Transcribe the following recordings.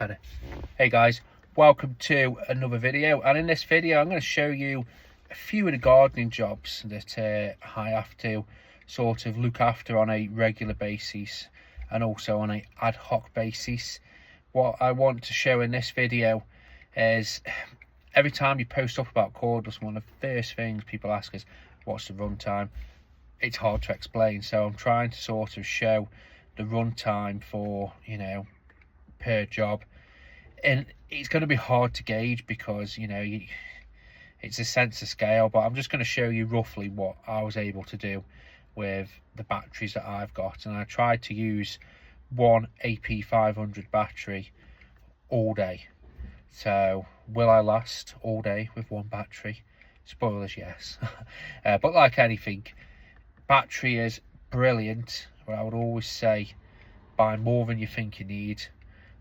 Better. Hey guys, welcome to another video, and in this video I'm going to show you a few of the gardening jobs that I have to sort of look after on a regular basis and also on a ad hoc basis. What I want to show in this video is every time you post up about cordless, one of the first things people ask is what's the run time. It's hard to explain, so I'm trying to sort of show the run time for, you know, per job. And it's going to be hard to gauge because, you know, it's a sensor scale, but I'm just going to show you roughly what I was able to do with the batteries that I've got. And I tried to use one AP500 battery all day. So will I last all day with one battery? Spoilers, yes. But like anything, battery is brilliant. But I would always say buy more than you think you need.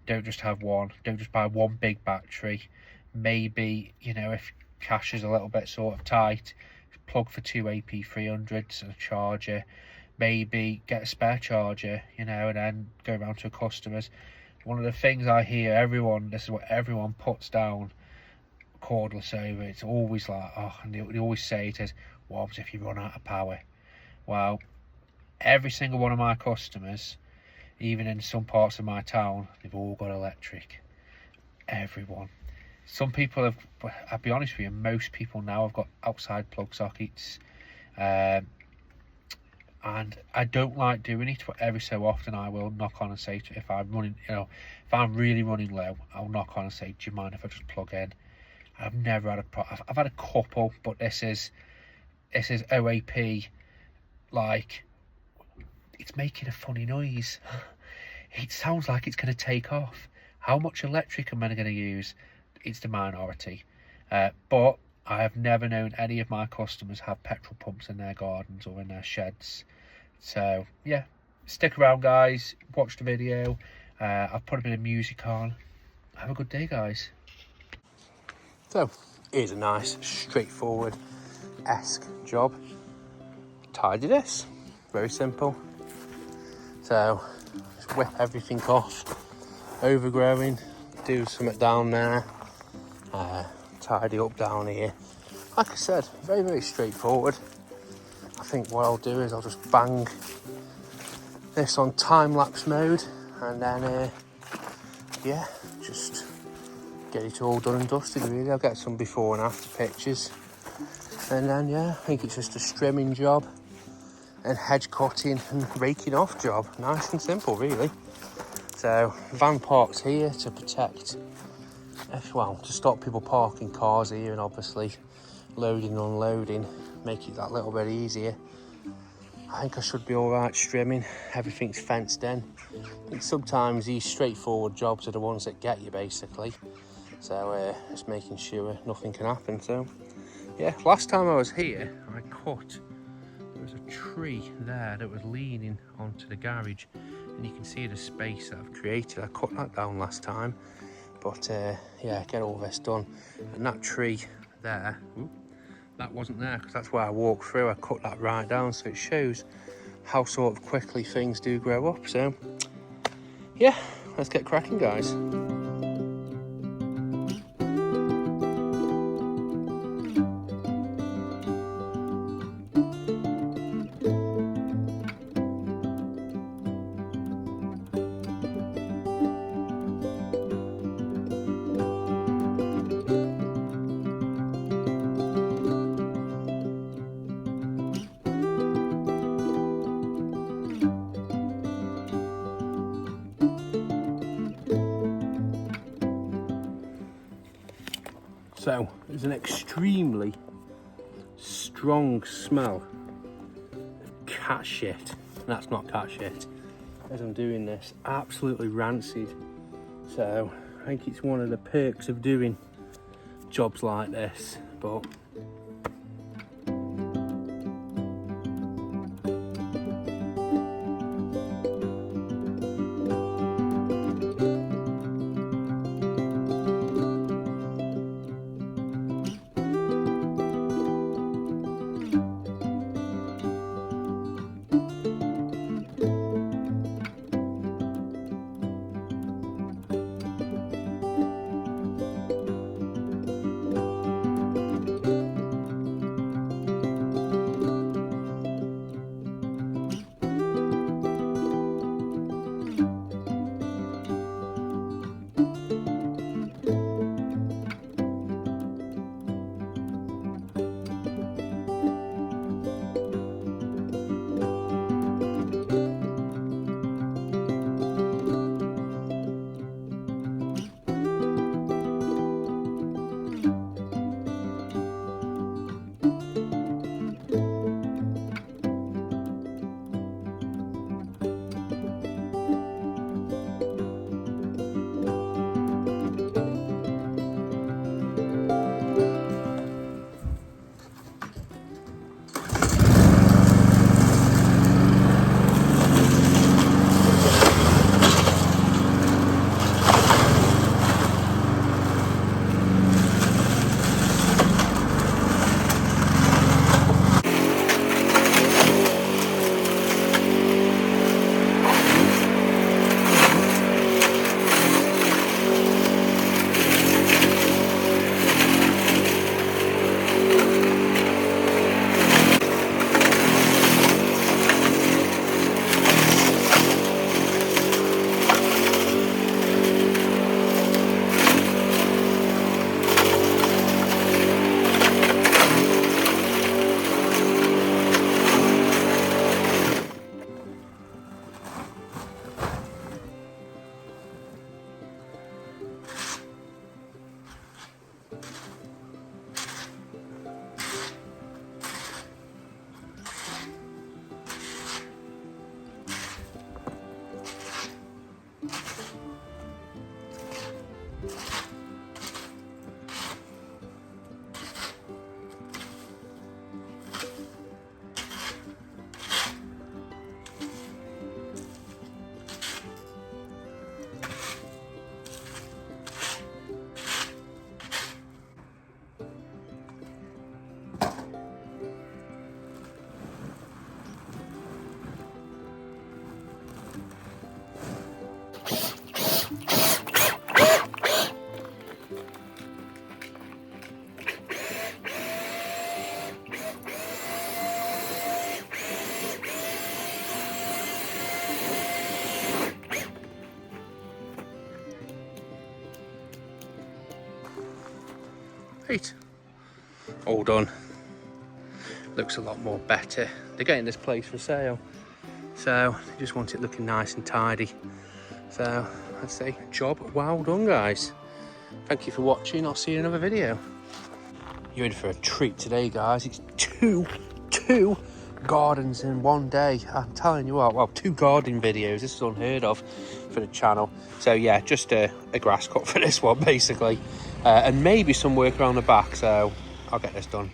Don't just have one. Don't just buy one big battery. Maybe, you know, if cash is a little bit sort of tight, plug for two AP300s and a charger. Maybe get a spare charger, you know, and then go around to customers. One of the things I hear this is what everyone puts down cordless over. It's always like, oh, and they always say it is, what happens if you run out of power? Well, every single one of my customers, even in some parts of my town, they've all got electric. Everyone. Some people have, I'll be honest with you, most people now have got outside plug sockets. And I don't like doing it, but every so often I will knock on and say, if I'm running, you know, if I'm really running low, I'll knock on and say, do you mind if I just plug in? I've never had a problem. I've had a couple, but this is OAP, like, it's making a funny noise. It sounds like it's going to take off. How much electric am I going to use? It's the minority. But I have never known any of my customers have petrol pumps in their gardens or in their sheds. So yeah, stick around guys, watch the video. I'll put a bit of music on. Have a good day guys. So here's a nice straightforward-esque job. Tidy this, very simple. So just whip everything off, overgrowing, do something down there, tidy up down here. Like I said, very, very straightforward. I think what I'll do is I'll just bang this on time-lapse mode and then, yeah, just get it all done and dusted really. I'll get some before and after pictures. And then, yeah, I think it's just a strimming job and hedge cutting and raking off job. Nice and simple really. So van parks here to protect, to stop people parking cars here and obviously loading and unloading, make it that little bit easier. I think I should be all right strimming. Everything's fenced in. I think sometimes these straightforward jobs are the ones that get you basically. So just making sure nothing can happen. So yeah, last time I was here, I cut, there was a tree there that was leaning onto the garage, and you can see the space that I've created. I cut that down last time, but yeah, get all this done. And that tree there, that wasn't there because that's where I walked through. I cut that right down, so it shows how sort of quickly things do grow up. So yeah, let's get cracking guys. So there's an extremely strong smell of cat shit. That's not cat shit. As I'm doing this, absolutely rancid. So I think it's one of the perks of doing jobs like this, but Great. All done. Looks a lot more better. They're getting this place for sale, so I just want it looking nice and tidy. So I'd say job well done, guys. Thank you for watching. I'll see you in another video. You're in for a treat today, guys. It's two gardens in one day. I'm telling you what, well, 2 gardening videos. This is unheard of for the channel. So yeah, just a grass cut for this one, basically. And maybe some work around the back, so I'll get this done.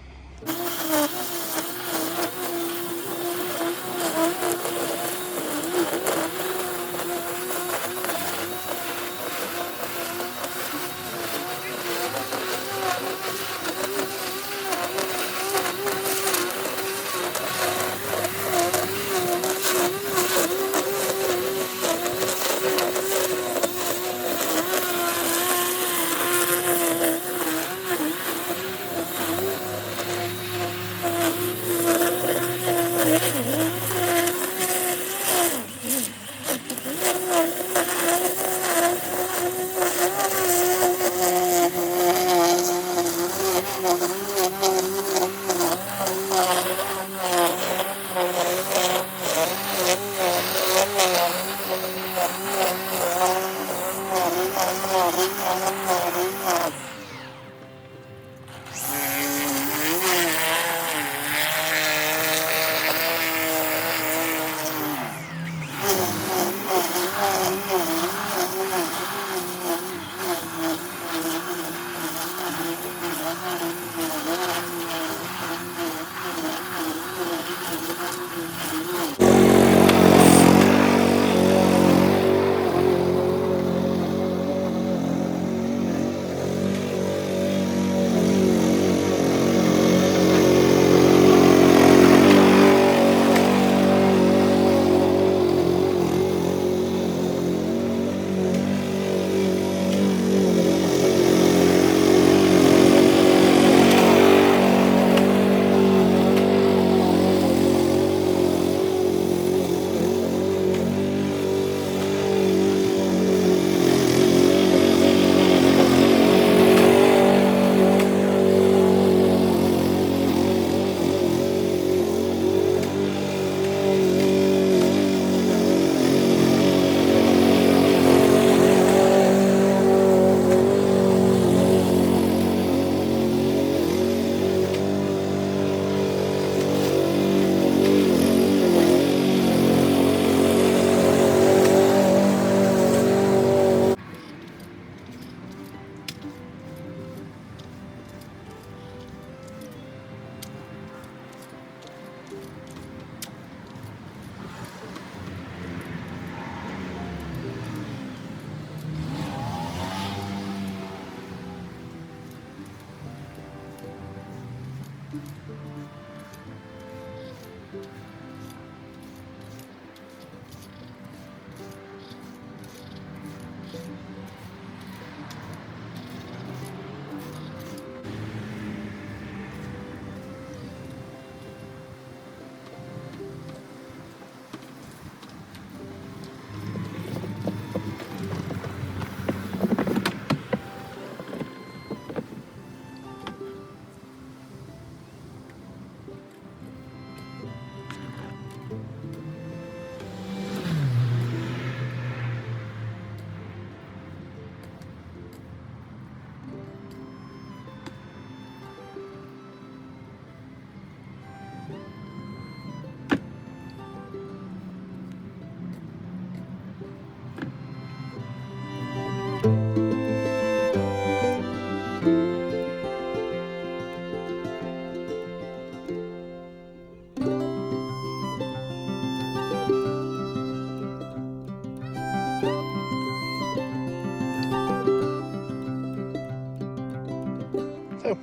So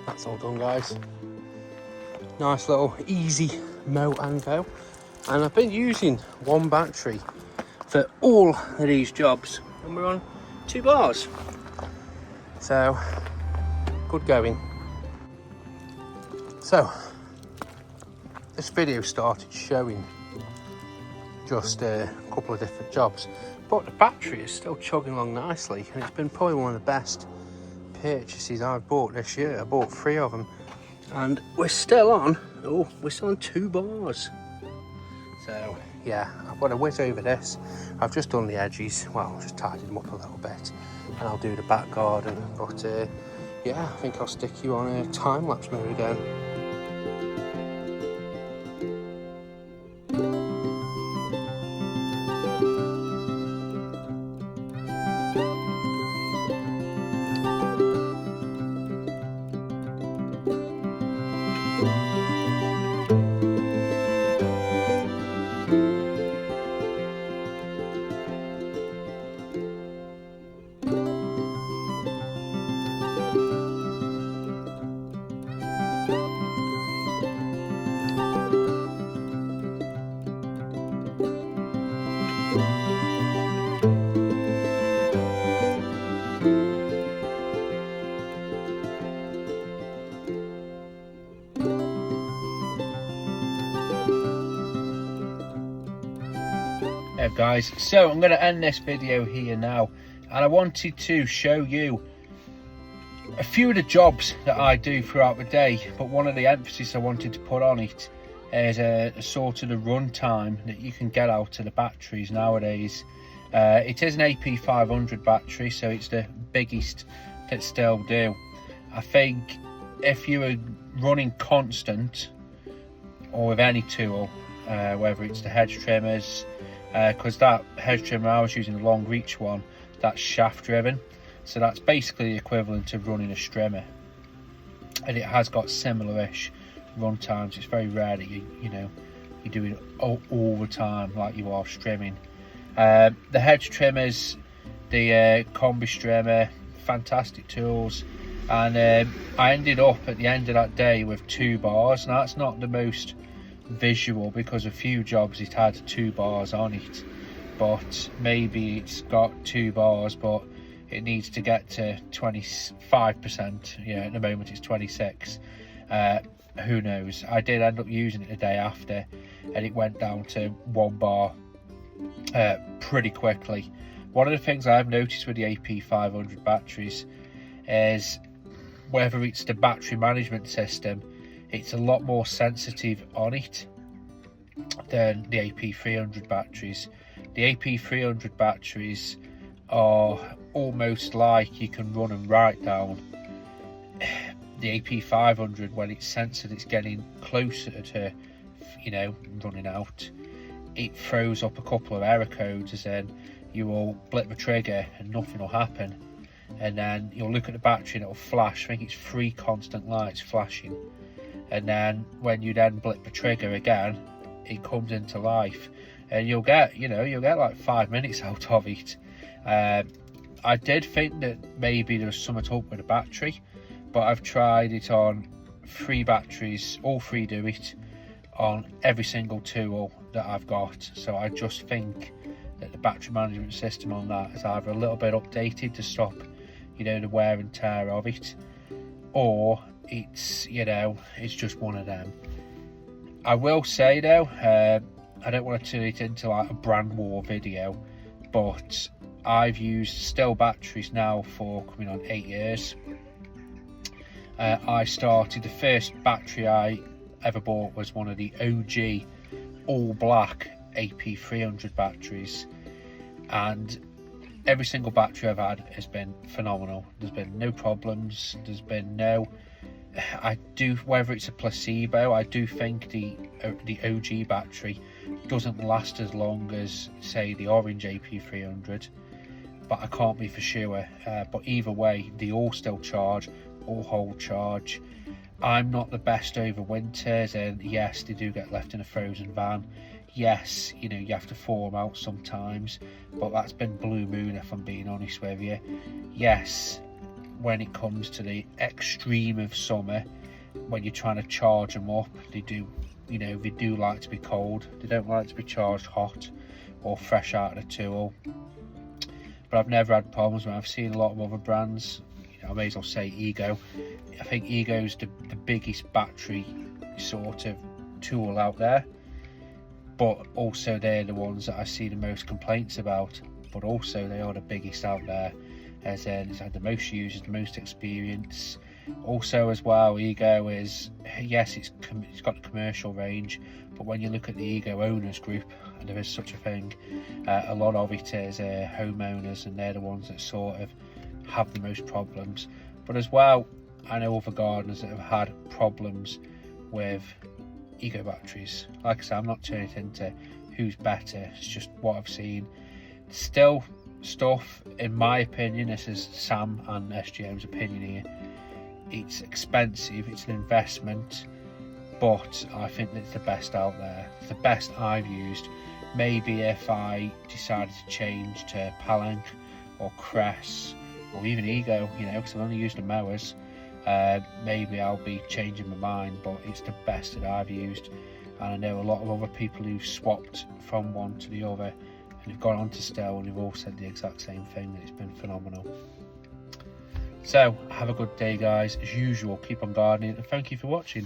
that's all done, guys. Nice little easy mow and go. And I've been using one battery for all of these jobs, and we're on 2 bars. So good going. So this video started showing just a couple of different jobs, but the battery is still chugging along nicely, and it's been probably one of the best purchases I've bought this year. I bought 3 of them, and we're still on 2 bars. So yeah, I'm gonna whiz over this. I've just done the edges, well, just tidied them up a little bit, and I'll do the back garden. But yeah, I think I'll stick you on a time-lapse mode again. Guys, so I'm going to end this video here now, and I wanted to show you a few of the jobs that I do throughout the day, but one of the emphasis I wanted to put on it is a sort of the run time that you can get out of the batteries nowadays. It is an AP500 battery, so it's the biggest that still do. I think if you were running constant or with any tool, whether it's the hedge trimmers, because that hedge trimmer I was using, the long reach one, that's shaft driven, so that's basically the equivalent to running a strimmer, and it has got similar-ish run times. It's very rare that you do it all the time like you are strimming. The hedge trimmers, the combi strimmer, fantastic tools, and I ended up at the end of that day with 2 bars. Now that's not the most visual, because a few jobs it had 2 bars on it, but maybe it's got 2 bars but it needs to get to 25%. Yeah, at the moment it's 26. Who knows. I did end up using it the day after, and it went down to 1 bar pretty quickly. One of the things I've noticed with the AP500 batteries is whether it's the battery management system, it's a lot more sensitive on it than the AP300 batteries. The AP300 batteries are almost like you can run them right down. The AP500, when it's sensed it's getting closer to, running out, it throws up a couple of error codes, as in you will blip the trigger and nothing will happen, and then you'll look at the battery and it'll flash. I think it's 3 constant lights flashing, and then when you then blip the trigger again, it comes into life, and you'll get like 5 minutes out of it. I did think that maybe there was something up with the battery, but I've tried it on 3 batteries, all 3 do it, on every single tool that I've got. So I just think that the battery management system on that is either a little bit updated to stop, the wear and tear of it, or it's just one of them. I will say though, I don't want to turn it into like a brand war video, but I've used Still batteries now for coming on 8 years. I started, the first battery I ever bought was one of the OG all black AP300 batteries, and every single battery I've had has been phenomenal. There's been no problems, there's been no, whether it's a placebo, I do think the OG battery doesn't last as long as, say, the orange AP300, but I can't be for sure. But either way, they all still charge, all hold charge. I'm not the best over winters, and yes, they do get left in a frozen van. Yes, you have to thaw them out sometimes, but that's been blue moon, if I'm being honest with you. Yes, when it comes to the extreme of summer, when you're trying to charge them up, they do like to be cold. They don't like to be charged hot or fresh out of the tool. But I've never had problems when I've seen a lot of other brands. I may as well say Ego. I think Ego's the biggest battery sort of tool out there, but also they're the ones that I see the most complaints about, but also they are the biggest out there. as in it's had the most users, the most experience. Also as well, Ego is, yes, it's got the commercial range, but when you look at the Ego owners group, and there is such a thing, a lot of it is homeowners, and they're the ones that sort of have the most problems. But as well, I know other gardeners that have had problems with Ego batteries. Like I said, I'm not turning it into who's better, it's just what I've seen. Still stuff, in my opinion, this is Sam and SGM's opinion here, it's expensive, it's an investment, but I think that it's the best out there. It's the best I've used. Maybe if I decided to change to Palanque or Cress or even Ego, you know, because I've only used the mowers, maybe I'll be changing my mind, but it's the best that I've used. And I know a lot of other people who've swapped from one to the other and have gone on to Still, and they've all said the exact same thing, that it's been phenomenal. So have a good day, guys. As usual, keep on gardening, and thank you for watching.